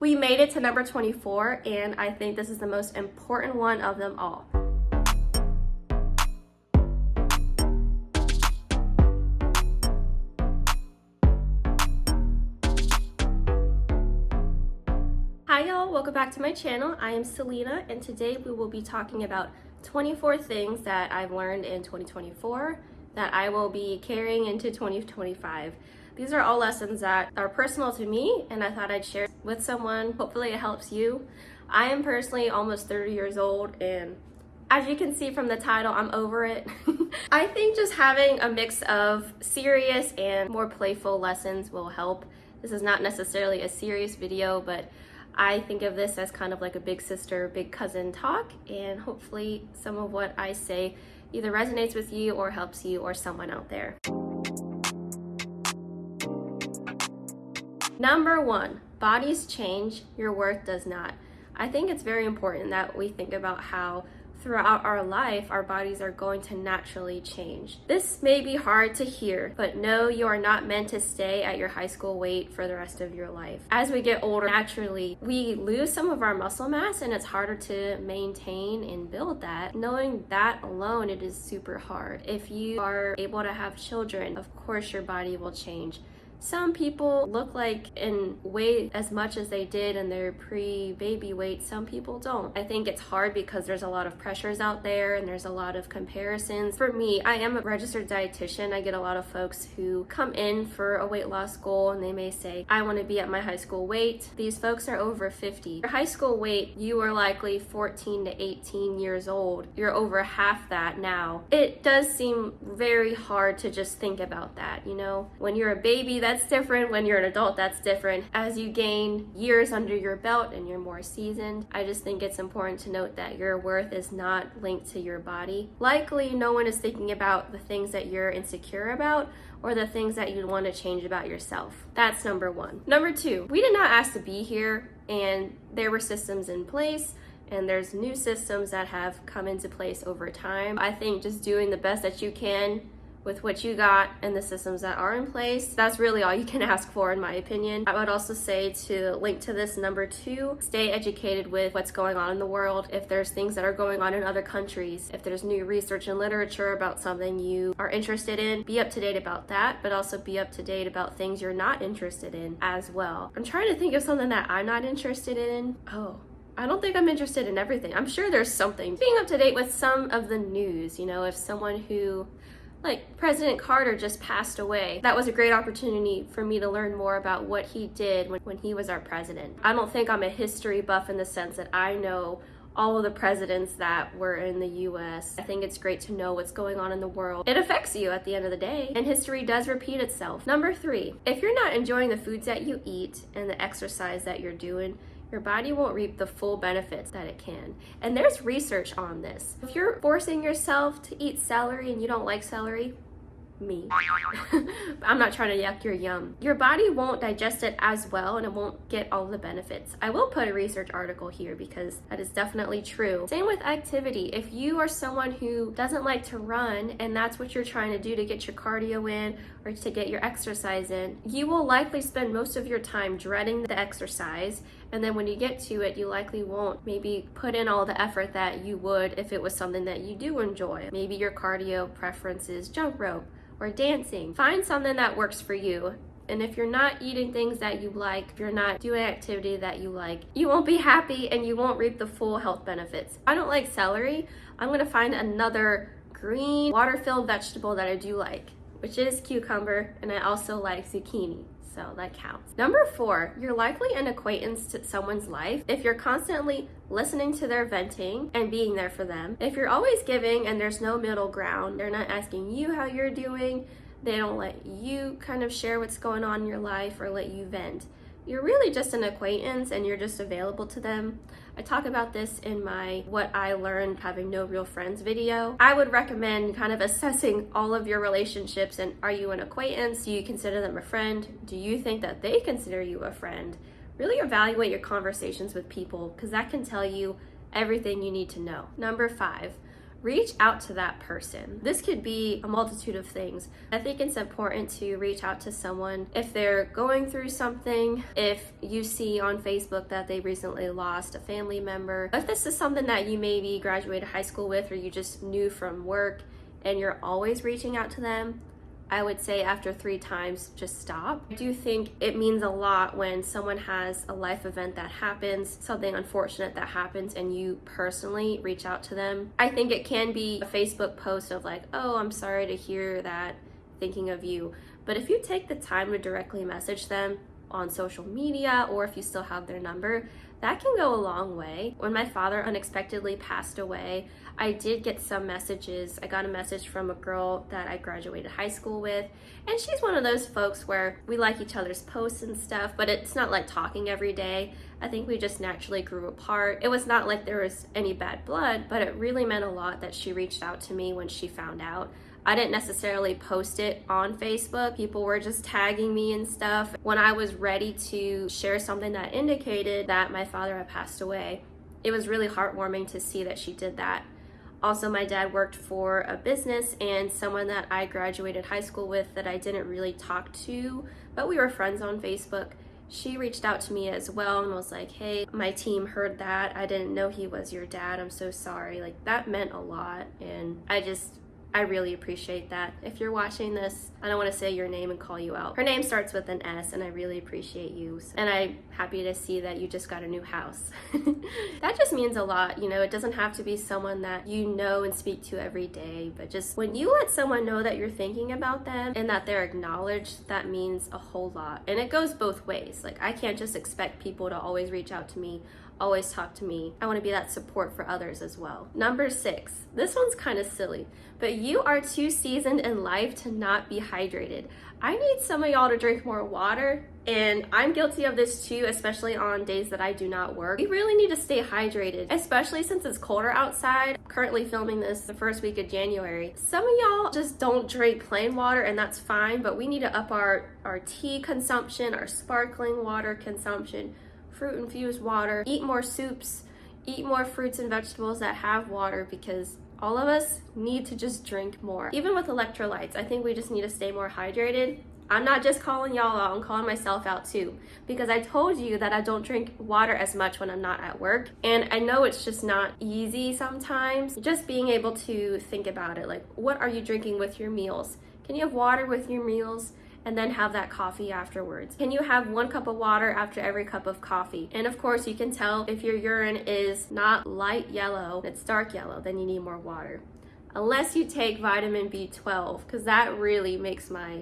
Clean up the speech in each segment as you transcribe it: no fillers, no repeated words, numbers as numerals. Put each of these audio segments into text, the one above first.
We made it to number 24, and I think this is the most important one of them all. Hi y'all, welcome back to my channel. I am Selena, and today we will be talking about 24 things that I've learned in 2024 that I will be carrying into 2025. These are all lessons that are personal to me, and I thought I'd share with someone. Hopefully it helps you. I am personally almost 30 years old, and as you can see from the title, I'm over it. I think just having a mix of serious and more playful lessons will help. This is not necessarily a serious video, but I think of this as kind of like a big sister, big cousin talk, and hopefully some of what I say either resonates with you or helps you or someone out there. Number 1, bodies change, your worth does not. I think it's very important that we think about how throughout our life, our bodies are going to naturally change. This may be hard to hear, but no, you are not meant to stay at your high school weight for the rest of your life. As we get older, naturally, we lose some of our muscle mass, and it's harder to maintain and build that. Knowing that alone, it is super hard. If you are able to have children, of course your body will change. Some people look like and weigh as much as they did in their pre-baby weight. Some people don't. I think it's hard because there's a lot of pressures out there and there's a lot of comparisons. For me, I am a registered dietitian. I get a lot of folks who come in for a weight loss goal and they may say, I want to be at my high school weight. These folks are over 50. Your high school weight, you are likely 14 to 18 years old. You're over half that now. It does seem very hard to just think about that, you know? When you're a baby, that's different. When you're an adult, that's different. As you gain years under your belt and you're more seasoned, I just think it's important to note that your worth is not linked to your body. Likely, no one is thinking about the things that you're insecure about or the things that you'd want to change about yourself. That's number 1. Number 2, we did not ask to be here, and there were systems in place, and there's new systems that have come into place over time. I think just doing the best that you can with what you got and the systems that are in place, that's really all you can ask for, in my opinion. I would also say, to link to this, number 2, stay educated with what's going on in the world. If there's things that are going on in other countries, if there's new research and literature about something you are interested in, be up to date about that, but also be up to date about things you're not interested in as well. I'm trying to think of something that I'm not interested in. I don't think I'm interested in everything. I'm sure there's something. Being up to date with some of the news, you know, if someone who, like President Carter, just passed away. That was a great opportunity for me to learn more about what he did when he was our president. I don't think I'm a history buff in the sense that I know all of the presidents that were in the US. I think it's great to know what's going on in the world. It affects you at the end of the day, and history does repeat itself. Number 3, if you're not enjoying the foods that you eat and the exercise that you're doing, your body won't reap the full benefits that it can. And there's research on this. If you're forcing yourself to eat celery and you don't like celery, me. I'm not trying to yuck your yum. Your body won't digest it as well, and it won't get all the benefits. I will put a research article here because that is definitely true. Same with activity. If you are someone who doesn't like to run and that's what you're trying to do to get your cardio in or to get your exercise in, you will likely spend most of your time dreading the exercise, and then when you get to it, you likely won't maybe put in all the effort that you would if it was something that you do enjoy. Maybe your cardio preference is jump rope or dancing. Find something that works for you. And if you're not eating things that you like, if you're not doing activity that you like, you won't be happy and you won't reap the full health benefits. I don't like celery. I'm gonna find another green water-filled vegetable that I do like, which is cucumber, and I also like zucchini. So that counts. Number 4, you're likely an acquaintance to someone's life if you're constantly listening to their venting and being there for them. If you're always giving and there's no middle ground, they're not asking you how you're doing, they don't let you kind of share what's going on in your life or let you vent. You're really just an acquaintance and you're just available to them. I talk about this in my What I Learned Having No Real Friends video. I would recommend kind of assessing all of your relationships, and are you an acquaintance? Do you consider them a friend? Do you think that they consider you a friend? Really evaluate your conversations with people, because that can tell you everything you need to know. Number 5, reach out to that person. This could be a multitude of things. I think it's important to reach out to someone if they're going through something, if you see on Facebook that they recently lost a family member, if this is something that you maybe graduated high school with or you just knew from work and you're always reaching out to them, I would say after 3 times, just stop. I do think it means a lot when someone has a life event that happens, something unfortunate that happens, and you personally reach out to them. I think it can be a Facebook post of like, oh, I'm sorry to hear that, thinking of you. But if you take the time to directly message them on social media, or if you still have their number, that can go a long way. When my father unexpectedly passed away, I did get some messages. I got a message from a girl that I graduated high school with, and she's one of those folks where we like each other's posts and stuff, but it's not like talking every day. I think we just naturally grew apart. It was not like there was any bad blood, but it really meant a lot that she reached out to me when she found out. I didn't necessarily post it on Facebook. People were just tagging me and stuff. When I was ready to share something that indicated that my father had passed away, it was really heartwarming to see that she did that. Also, my dad worked for a business, and someone that I graduated high school with that I didn't really talk to, but we were friends on Facebook, she reached out to me as well and was like, hey, my team heard that. I didn't know he was your dad. I'm so sorry. Like, that meant a lot, and I really appreciate that. If you're watching this, I don't want to say your name and call you out. Her name starts with an S, and I really appreciate you. And I'm happy to see that you just got a new house. That just means a lot. You know, it doesn't have to be someone that you know and speak to every day, but just when you let someone know that you're thinking about them and that they're acknowledged, that means a whole lot. And it goes both ways. Like, I can't just expect people to always reach out to me, always talk to me. I want to be that support for others as well. Number 6, this one's kind of silly, but you are too seasoned in life to not be hydrated. I need some of y'all to drink more water, and I'm guilty of this too, especially on days that I do not work. We really need to stay hydrated, especially since it's colder outside. I'm currently filming this the first week of January. Some of y'all just don't drink plain water, and that's fine, but we need to up our tea consumption, our sparkling water consumption, fruit infused water, eat more soups, eat more fruits and vegetables that have water, because all of us need to just drink more. Even with electrolytes, I think we just need to stay more hydrated. I'm not just calling y'all out, I'm calling myself out too, because I told you that I don't drink water as much when I'm not at work. And I know it's just not easy sometimes. Just being able to think about it, like, what are you drinking with your meals? Can you have water with your meals and then have that coffee afterwards? Can you have 1 cup of water after every cup of coffee? And of course, you can tell if your urine is not light yellow, it's dark yellow, then you need more water. Unless you take vitamin B12, because that really makes my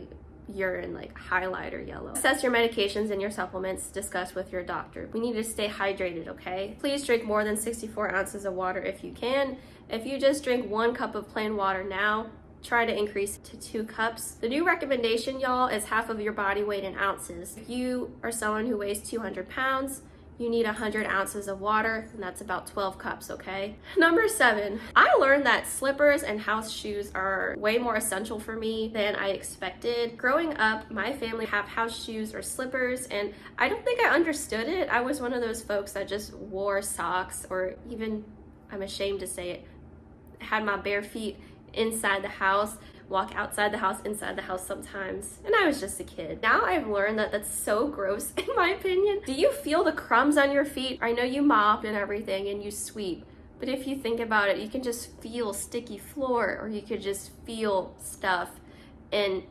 urine like highlighter yellow. Assess your medications and your supplements. Discuss with your doctor. We need to stay hydrated, okay? Please drink more than 64 ounces of water if you can. If you just drink 1 cup of plain water now, try to increase to 2 cups. The new recommendation, y'all, is half of your body weight in ounces. If you are someone who weighs 200 pounds, you need 100 ounces of water, and that's about 12 cups, okay? Number 7, I learned that slippers and house shoes are way more essential for me than I expected. Growing up, my family have house shoes or slippers, and I don't think I understood it. I was one of those folks that just wore socks, or even, I'm ashamed to say it, had my bare feet inside the house, walk outside the house, inside the house sometimes, and I was just a kid. Now I've learned that that's so gross in my opinion. Do you feel the crumbs on your feet? I know you mop and everything and you sweep, but if you think about it, you can just feel sticky floor, or you could just feel stuff. And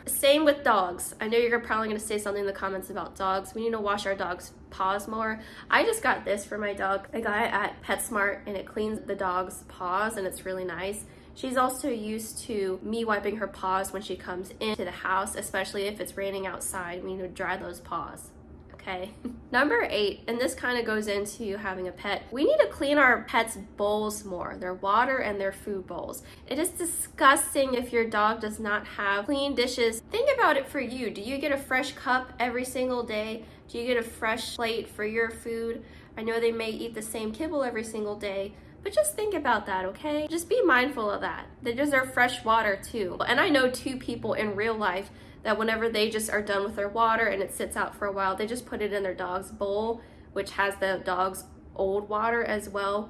same with dogs. I know you're probably going to say something in the comments about dogs. We need to wash our dogs' paws more. I just got this for my dog. I got it at PetSmart, and it cleans the dog's paws, and it's really nice. She's also used to me wiping her paws when she comes into the house, especially if it's raining outside. We need to dry those paws. Okay. Number 8, and this kind of goes into having a pet. We need to clean our pets' bowls more, their water and their food bowls. It is disgusting if your dog does not have clean dishes. Think about it for you. Do you get a fresh cup every single day? Do you get a fresh plate for your food? I know they may eat the same kibble every single day, but just think about that, okay? Just be mindful of that. They deserve fresh water too. And I know 2 people in real life that whenever they just are done with their water and it sits out for a while, they just put it in their dog's bowl, which has the dog's old water as well.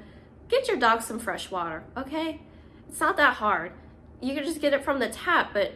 get your dog some fresh water, okay? It's not that hard. You can just get it from the tap, but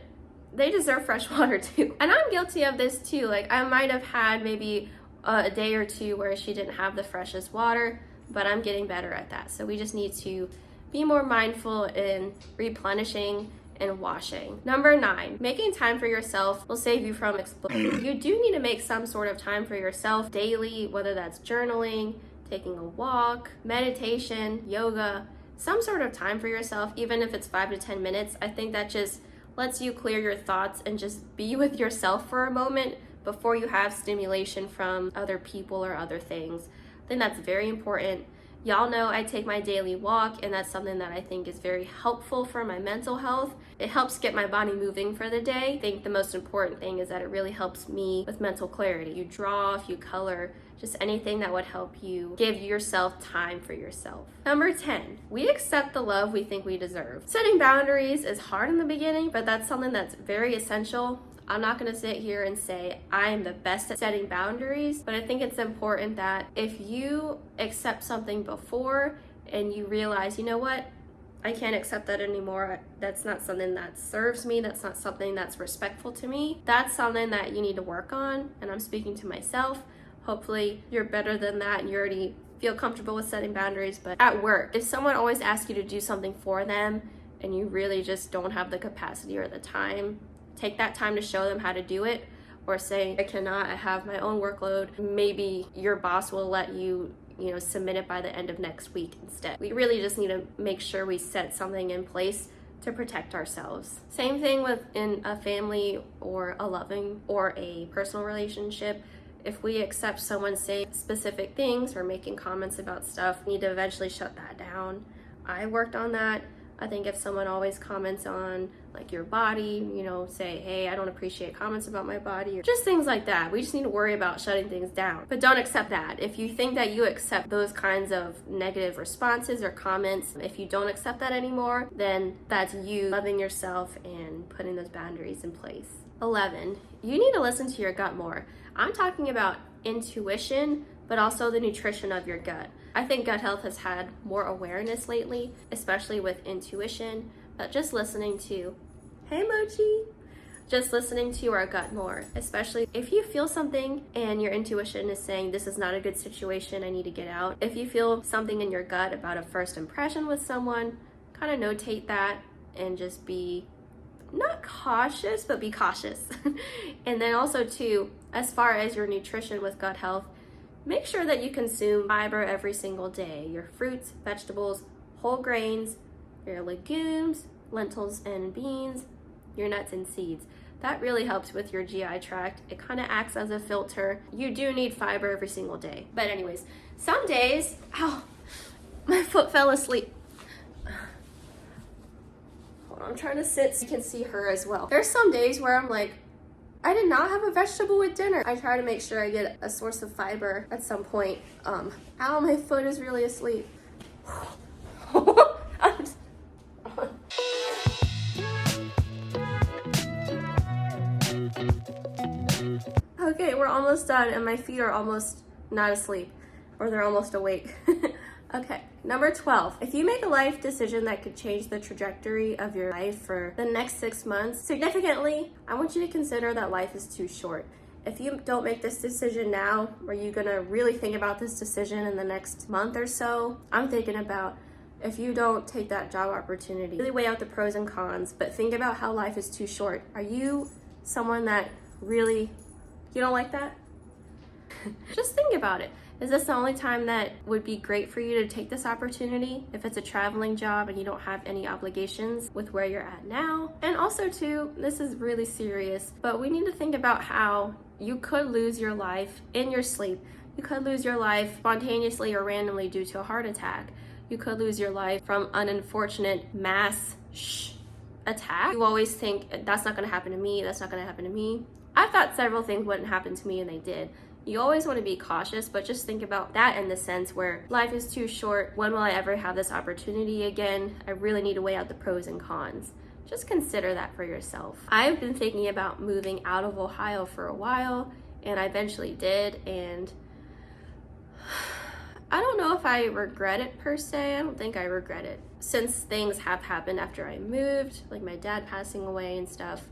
they deserve fresh water too. And I'm guilty of this too. Like, I might have had maybe a day or two where she didn't have the freshest water, but I'm getting better at that. So we just need to be more mindful in replenishing and washing. Number 9, making time for yourself will save you from exploding. You do need to make some sort of time for yourself daily, whether that's journaling, taking a walk, meditation, yoga, some sort of time for yourself, even if it's 5 to 10 minutes. I think that just lets you clear your thoughts and just be with yourself for a moment before you have stimulation from other people or other things. I think that's very important. Y'all know I take my daily walk, and that's something that I think is very helpful for my mental health. It helps get my body moving for the day. I think the most important thing is that it really helps me with mental clarity. You draw, if you color, just anything that would help you give yourself time for yourself. Number 10, we accept the love we think we deserve. Setting boundaries is hard in the beginning, but that's something that's very essential. I'm not gonna sit here and say I am the best at setting boundaries, but I think it's important that if you accept something before and you realize, you know what, I can't accept that anymore, that's not something that serves me, that's not something that's respectful to me, that's something that you need to work on. And I'm speaking to myself. Hopefully you're better than that and you already feel comfortable with setting boundaries. But at work, if someone always asks you to do something for them and you really just don't have the capacity or the time, take that time to show them how to do it, or say, I cannot, I have my own workload. Maybe your boss will let you, submit it by the end of next week instead. We really just need to make sure we set something in place to protect ourselves. Same thing within a family or a loving or a personal relationship. If we accept someone saying specific things or making comments about stuff, we need to eventually shut that down. I worked on that. I think if someone always comments on like your body, say, hey, I don't appreciate comments about my body, or just things like that. We just need to worry about shutting things down. But don't accept that. If you think that you accept those kinds of negative responses or comments, if you don't accept that anymore, then that's you loving yourself and putting those boundaries in place. 11, you need to listen to your gut more. I'm talking about intuition, but also the nutrition of your gut. I think gut health has had more awareness lately, especially with intuition, but just listening to, hey Mochi, just listening to our gut more, especially if you feel something and your intuition is saying this is not a good situation, I need to get out. If you feel something in your gut about a first impression with someone, kind of notate that and just be not cautious, but be cautious. And then also too, as far as your nutrition with gut health, make sure that you consume fiber every single day. Your fruits, vegetables, whole grains, your legumes, lentils and beans, your nuts and seeds. That really helps with your GI tract. It kind of acts as a filter. You do need fiber every single day. But anyways, some days, my foot fell asleep. Hold on, I'm trying to sit so you can see her as well. There's some days where I'm like, I did not have a vegetable with dinner. I try to make sure I get a source of fiber at some point. Ow, my foot is really asleep. Okay, we're almost done and my feet are almost not asleep, or they're almost awake. Okay, number 12. If you make a life decision that could change the trajectory of your life for the next 6 months significantly, I want you to consider that life is too short. If you don't make this decision now, are you gonna really think about this decision in the next month or so? I'm thinking about if you don't take that job opportunity, really weigh out the pros and cons, but think about how life is too short. Are you someone that really, you don't like that? Just think about it. Is this the only time that would be great for you to take this opportunity? If it's a traveling job and you don't have any obligations with where you're at now? And also too, this is really serious, but we need to think about how you could lose your life in your sleep. You could lose your life spontaneously or randomly due to a heart attack. You could lose your life from an unfortunate mass attack. You always think, that's not gonna happen to me, that's not gonna happen to me. I thought several things wouldn't happen to me and they did. You always want to be cautious, but just think about that in the sense where life is too short. When will I ever have this opportunity again? I really need to weigh out the pros and cons. Just consider that for yourself. I've been thinking about moving out of Ohio for a while, and I eventually did, and I don't know if I regret it per se. I don't think I regret it. Since things have happened after I moved, like my dad passing away and stuff,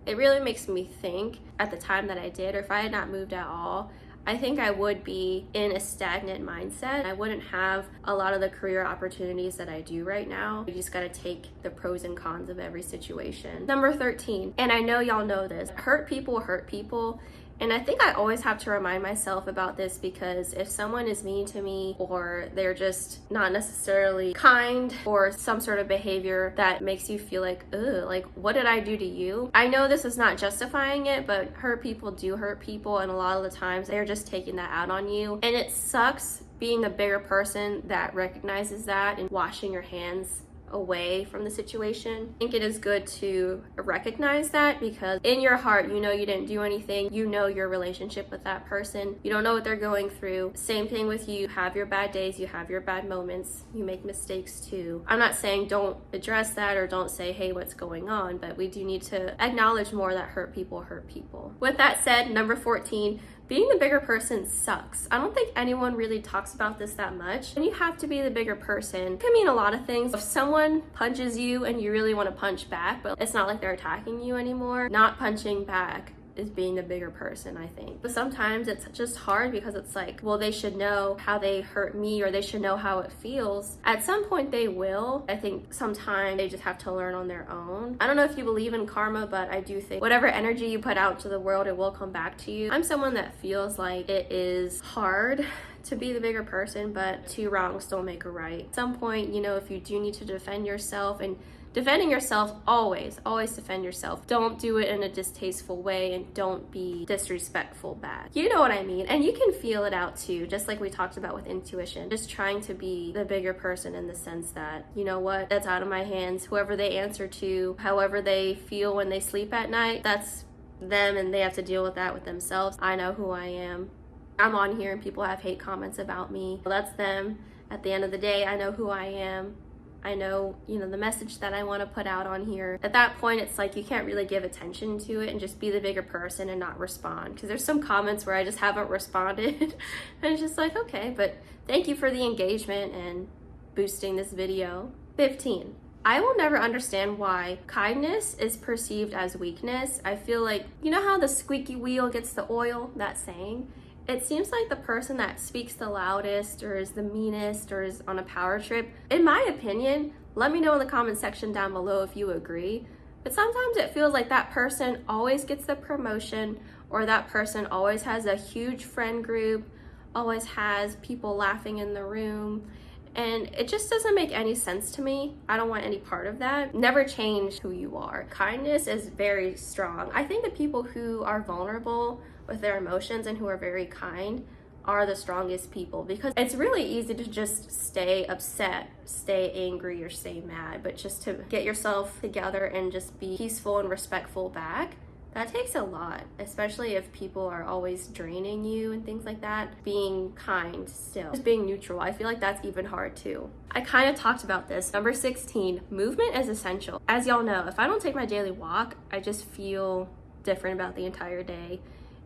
it really makes me think at the time that I did, or if I had not moved at all, I think I would be in a stagnant mindset. I wouldn't have a lot of the career opportunities that I do right now. You just gotta take the pros and cons of every situation. Number 13, and I know y'all know this, hurt people hurt people. And I think I always have to remind myself about this, because if someone is mean to me, or they're just not necessarily kind, or some sort of behavior that makes you feel like, ugh, like what did I do to you? I know this is not justifying it, but hurt people do hurt people, and a lot of the times they're just taking that out on you. And it sucks being the bigger person that recognizes that and washing your hands away from the situation. I think it is good to recognize that, because in your heart, you know you didn't do anything. You know your relationship with that person. You don't know what they're going through. Same thing with you. You have your bad days, you have your bad moments, you make mistakes too. I'm not saying don't address that or don't say, hey, what's going on, but we do need to acknowledge more that hurt people hurt people. With that said, number 14, being the bigger person sucks. I don't think anyone really talks about this that much. And you have to be the bigger person. It can mean a lot of things. If someone punches you and you really want to punch back, but it's not like they're attacking you anymore, not punching back is being the bigger person, I think. But sometimes it's just hard, because it's like, well, they should know how they hurt me, or they should know how it feels. At some point they will. I think sometimes they just have to learn on their own. I don't know if you believe in karma, but I do think whatever energy you put out to the world, it will come back to you. I'm someone that feels like it is hard to be the bigger person, but two wrongs don't make a right. At some point, you know, if you do need to defend yourself, and defending yourself, always defend yourself. Don't do it in a distasteful way, and don't be disrespectful back. You know what I mean? And you can feel it out too, just like we talked about with intuition. Just trying to be the bigger person in the sense that, you know what, that's out of my hands. Whoever they answer to, however they feel when they sleep at night, that's them, and they have to deal with that with themselves. I know who I am. I'm on here and people have hate comments about me. That's them. At the end of the day, I know who I am. I know, you know, the message that I want to put out on here. At that point, it's like you can't really give attention to it and just be the bigger person and not respond. Because there's some comments where I just haven't responded. And it's just like, okay, but thank you for the engagement and boosting this video. 15. I will never understand why kindness is perceived as weakness. I feel like, you know how the squeaky wheel gets the oil? That saying? It seems like the person that speaks the loudest, or is the meanest, or is on a power trip, in my opinion, let me know in the comment section down below if you agree, but sometimes it feels like that person always gets the promotion, or that person always has a huge friend group, always has people laughing in the room, and it just doesn't make any sense to me. I don't want any part of that. Never change who you are. Kindness is very strong. I think the people who are vulnerable with their emotions and who are very kind are the strongest people, because it's really easy to just stay upset, stay angry, or stay mad, but just to get yourself together and just be peaceful and respectful back, that takes a lot, especially if people are always draining you and things like that. Being kind still, just being neutral, I feel like that's even hard too. I kind of talked about this. Number 16, movement is essential. As y'all know, if I don't take my daily walk, I just feel different about the entire day.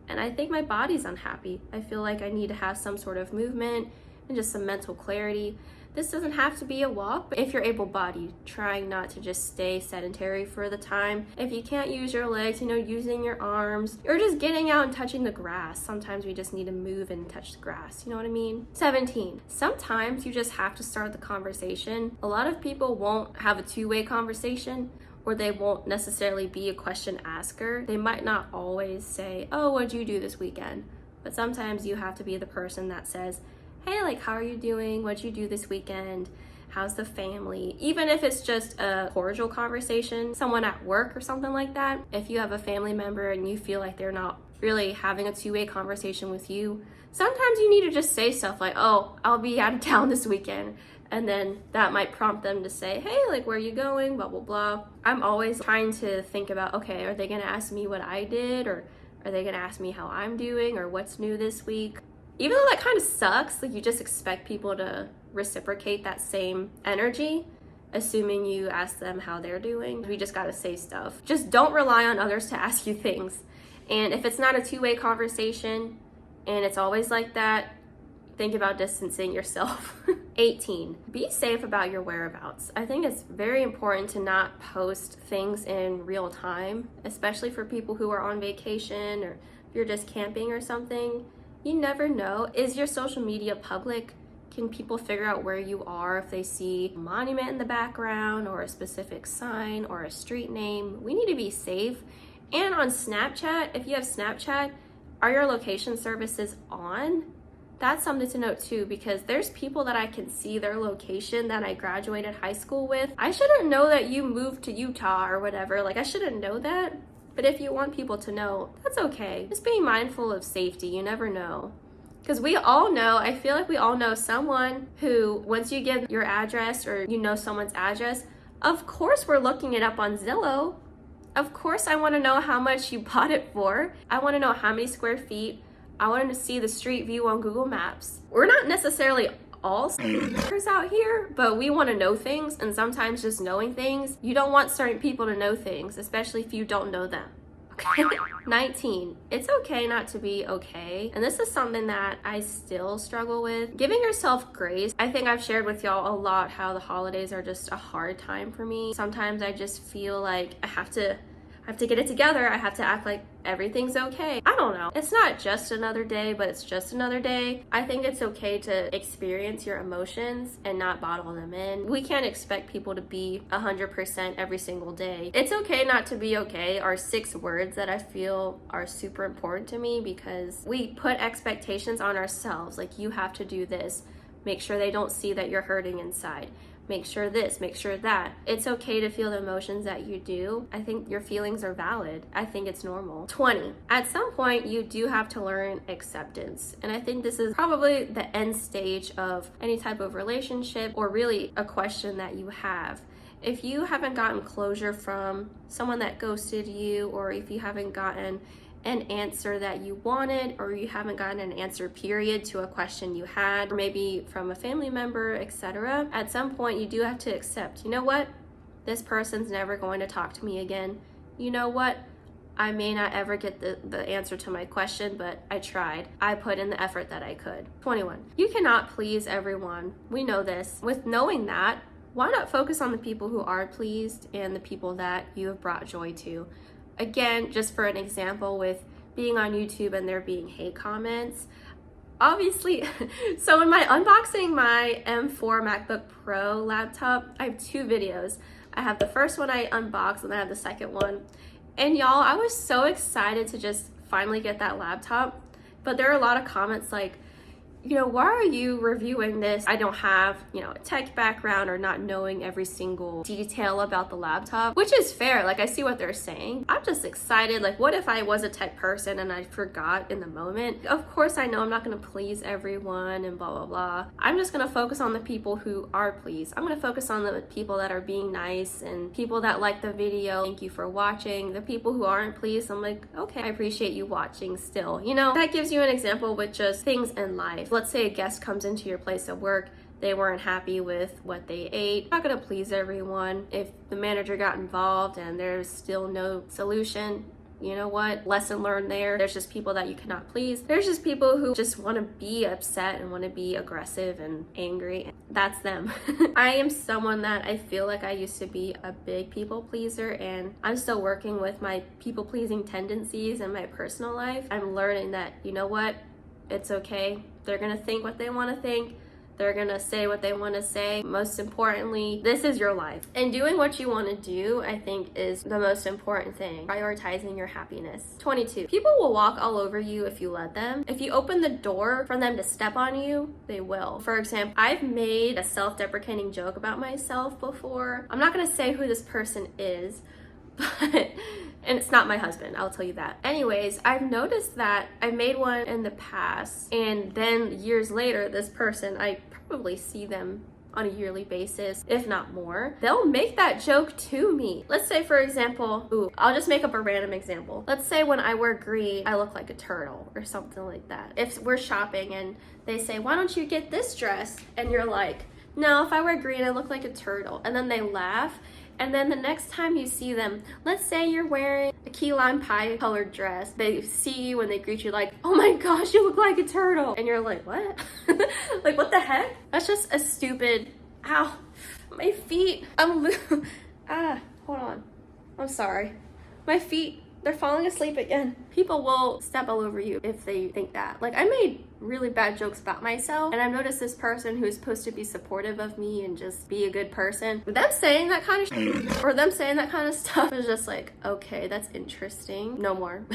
And I think my body's unhappy. I feel like I need to have some sort of movement and just some mental clarity. This doesn't have to be a walk, but if you're able-bodied, trying not to just stay sedentary for the time. If you can't use your legs, you know, using your arms, or just getting out and touching the grass. Sometimes we just need to move and touch the grass, you know what I mean? 17, sometimes you just have to start the conversation. A lot of people won't have a two-way conversation, or they won't necessarily be a question asker. They might not always say, oh, what'd you do this weekend? But sometimes you have to be the person that says, hey, like, how are you doing? What'd you do this weekend? How's the family? Even if it's just a cordial conversation, someone at work or something like that. If you have a family member and you feel like they're not really having a two-way conversation with you, sometimes you need to just say stuff like, oh, I'll be out of town this weekend. And then that might prompt them to say, hey, like, where are you going? Blah, blah, blah. I'm always trying to think about, okay, are they gonna ask me what I did? Or are they gonna ask me how I'm doing? Or what's new this week? Even though that kind of sucks, like, you just expect people to reciprocate that same energy, assuming you ask them how they're doing. We just gotta say stuff. Just don't rely on others to ask you things. And if it's not a two-way conversation and it's always like that, think about distancing yourself. 18, be safe about your whereabouts. I think it's very important to not post things in real time, especially for people who are on vacation or if you're just camping or something. You never know. Is your social media public? Can people figure out where you are if they see a monument in the background or a specific sign or a street name? We need to be safe. And on Snapchat, if you have Snapchat, are your location services on? That's something to note too, because there's people that I can see their location that I graduated high school with. I shouldn't know that you moved to Utah or whatever. Like, I shouldn't know that. But if you want people to know, that's okay. Just being mindful of safety. You never know. Because we all know, I feel like we all know someone who, once you give your address or you know someone's address, of course we're looking it up on Zillow. Of course I want to know how much you bought it for. I want to know how many square feet. I want to see the street view on Google Maps. We're not necessarily all scammers out here, but we want to know things, and sometimes just knowing things, you don't want certain people to know things, especially if you don't know them. 19, it's okay not to be okay. And this is something that I still struggle with. Giving yourself grace. I think I've shared with y'all a lot how the holidays are just a hard time for me. Sometimes I just feel like I have to get it together. I have to act like everything's okay. I don't know. It's not just another day, but it's just another day. I think it's okay to experience your emotions and not bottle them in. We can't expect people to be 100% every single day. It's okay not to be okay are 6 words that I feel are super important to me, because we put expectations on ourselves. Like, you have to do this. Make sure they don't see that you're hurting inside. Make sure this, make sure that. It's okay to feel the emotions that you do. I think your feelings are valid. I think it's normal. 20, at some point you do have to learn acceptance. And I think this is probably the end stage of any type of relationship, or really a question that you have. If you haven't gotten closure from someone that ghosted you, or if you haven't gotten an answer that you wanted, or you haven't gotten an answer period to a question you had, or maybe from a family member, etc., at some point you do have to accept, you know what, this person's never going to talk to me again. You know what, I may not ever get the answer to my question, but I tried. I put in the effort that I could. 21, you cannot please everyone. We know this. With knowing that, why not focus on the people who are pleased and the people that you have brought joy to? Again, just for an example, with being on YouTube and there being hate comments, obviously, so in my unboxing my M4 MacBook Pro laptop, I have 2 videos. I have the first one I unboxed, and then I have the second one. And y'all, I was so excited to just finally get that laptop, but there are a lot of comments like, you know, why are you reviewing this? I don't have, a tech background, or not knowing every single detail about the laptop, which is fair. Like, I see what they're saying. I'm just excited. Like, what if I was a tech person and I forgot in the moment? Of course, I know I'm not going to please everyone and blah, blah, blah. I'm just going to focus on the people who are pleased. I'm going to focus on the people that are being nice and people that like the video. Thank you for watching. The people who aren't pleased, I'm like, okay, I appreciate you watching still. That gives you an example with just things in life. Let's say a guest comes into your place of work, they weren't happy with what they ate. You're not gonna please everyone. If the manager got involved and there's still no solution, you know what? Lesson learned there. There's just people that you cannot please. There's just people who just want to be upset and want to be aggressive and angry. That's them. I am someone that I feel like I used to be a big people pleaser, and I'm still working with my people pleasing tendencies in my personal life. I'm learning that, you know what? It's okay. They're gonna think what they want to think. They're gonna say what they want to say. Most importantly, this is your life. And doing what you want to do, I think, is the most important thing. Prioritizing your happiness. 22. People will walk all over you if you let them. If you open the door for them to step on you, they will. For example, I've made a self-deprecating joke about myself before. I'm not gonna say who this person is, but and it's not my husband, I'll tell you that. Anyways, I've noticed that I made one in the past, and then years later, this person, I probably see them on a yearly basis, if not more. They'll make that joke to me. Let's say, for example, I'll just make up a random example. Let's say when I wear green, I look like a turtle or something like that. If we're shopping and they say, why don't you get this dress? And you're like, no, if I wear green, I look like a turtle. And then they laugh. And then the next time you see them, let's say you're wearing a key lime pie colored dress. They see you and they greet you like, oh my gosh, you look like a turtle. And you're like, what? Like, what the heck? That's just a stupid, ow, my feet. Hold on. I'm sorry. My feet, they're falling asleep again. People will step all over you if they think that. Like, I made really bad jokes about myself, and I've noticed this person who's supposed to be supportive of me and just be a good person, them saying that kind of shit, or them saying that kind of stuff is just like, okay, that's interesting. No more.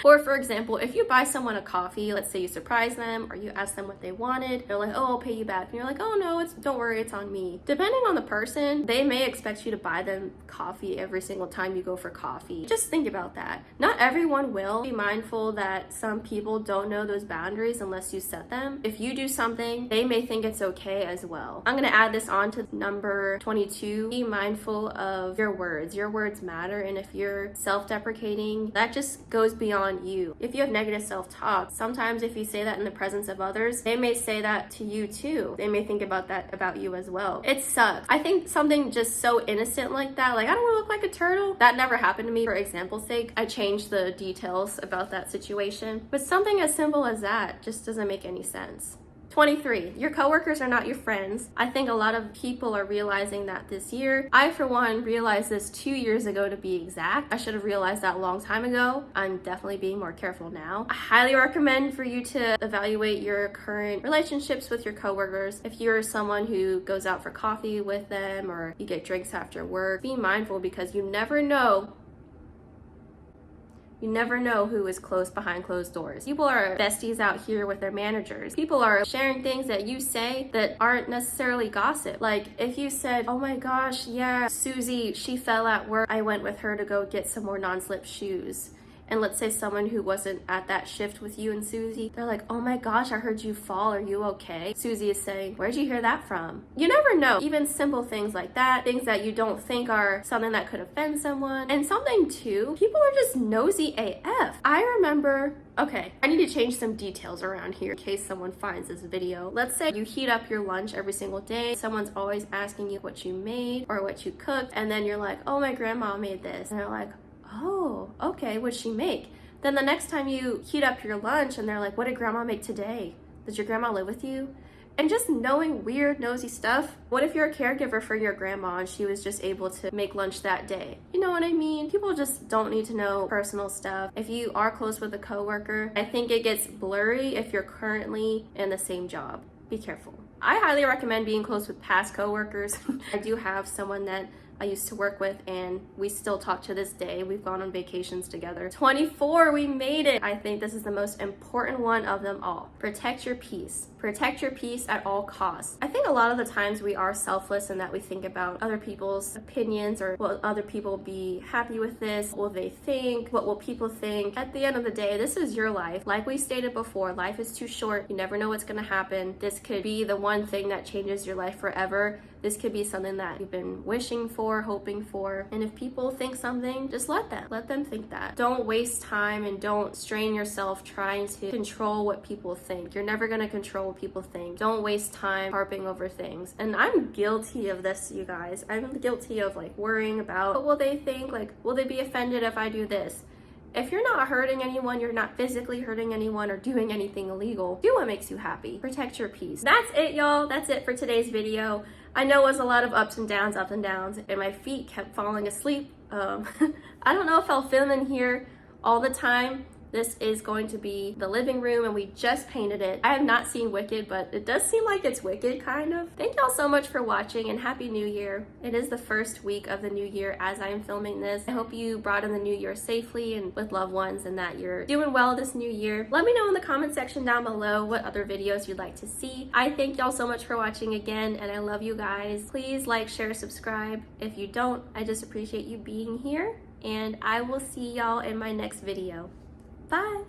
Or for example, if you buy someone a coffee, let's say you surprise them or you ask them what they wanted, they're like, oh, I'll pay you back. And you're like, oh no, don't worry, it's on me. Depending on the person, they may expect you to buy them coffee every single time you go for coffee. Just think about that. Not everyone will. Be mindful that some people don't know those boundaries unless you set them. If you do something, they may think it's okay as well. I'm gonna add this on to number 22. Be mindful of your words. Your words matter, and if you're self-deprecating, that just goes beyond you. If you have negative self-talk, sometimes if you say that in the presence of others, they may say that to you too. They may think about that about you as well. It sucks. I think something just so innocent like that, like, I don't want to look like a turtle, that never happened to me. For example's sake, I changed the details about that situation, but something as simple as that just doesn't make any sense. 23, your coworkers are not your friends. I think a lot of people are realizing that this year. I, for one, realized this 2 years ago to be exact. I should have realized that a long time ago. I'm definitely being more careful now. I highly recommend for you to evaluate your current relationships with your coworkers. If you're someone who goes out for coffee with them or you get drinks after work, be mindful because you never know. You never know who is close behind closed doors. People are besties out here with their managers. People are sharing things that you say that aren't necessarily gossip. Like if you said, oh my gosh, yeah, Susie, she fell at work. I went with her to go get some more non-slip shoes. And let's say someone who wasn't at that shift with you and Susie, they're like, oh my gosh, I heard you fall. Are you okay? Susie is saying, where'd you hear that from? You never know. Even simple things like that, things that you don't think are something that could offend someone. And something too, people are just nosy AF. I remember, okay, I need to change some details around here in case someone finds this video. Let's say you heat up your lunch every single day. Someone's always asking you what you made or what you cooked. And then you're like, oh, my grandma made this. And they're like, oh, okay, what'd she make? Then the next time you heat up your lunch and they're like, what did grandma make today? Does your grandma live with you? And just knowing weird, nosy stuff. What if you're a caregiver for your grandma and she was just able to make lunch that day? You know what I mean? People just don't need to know personal stuff. If you are close with a coworker, I think it gets blurry if you're currently in the same job. Be careful. I highly recommend being close with past coworkers. I do have someone that I used to work with and we still talk to this day. We've gone on vacations together. 24, we made it. I think this is the most important one of them all. Protect your peace. Protect your peace at all costs. I think a lot of the times we are selfless in that we think about other people's opinions or will other people be happy with this? What will they think? What will people think? At the end of the day, this is your life. Like we stated before, life is too short. You never know what's gonna happen. This could be the one thing that changes your life forever. This could be something that you've been wishing for, hoping for. And if people think something, just let them think that. Don't waste time and don't strain yourself trying to control what people think. You're never gonna control what people think. Don't waste time harping over things. And I'm guilty of this, you guys. I'm guilty of like worrying about what will they think? Like, will they be offended if I do this? If you're not hurting anyone, you're not physically hurting anyone or doing anything illegal, do what makes you happy. Protect your peace. That's it, y'all. That's it for today's video. I know it was a lot of ups and downs, and my feet kept falling asleep. I don't know if I'll film in here all the time. This is going to be the living room and we just painted it. I have not seen Wicked, but it does seem like it's Wicked, kind of. Thank y'all so much for watching and Happy New Year. It is the first week of the new year as I am filming this. I hope you brought in the new year safely and with loved ones and that you're doing well this new year. Let me know in the comment section down below what other videos you'd like to see. I thank y'all so much for watching again and I love you guys. Please like, share, subscribe. If you don't, I just appreciate you being here and I will see y'all in my next video. Bye!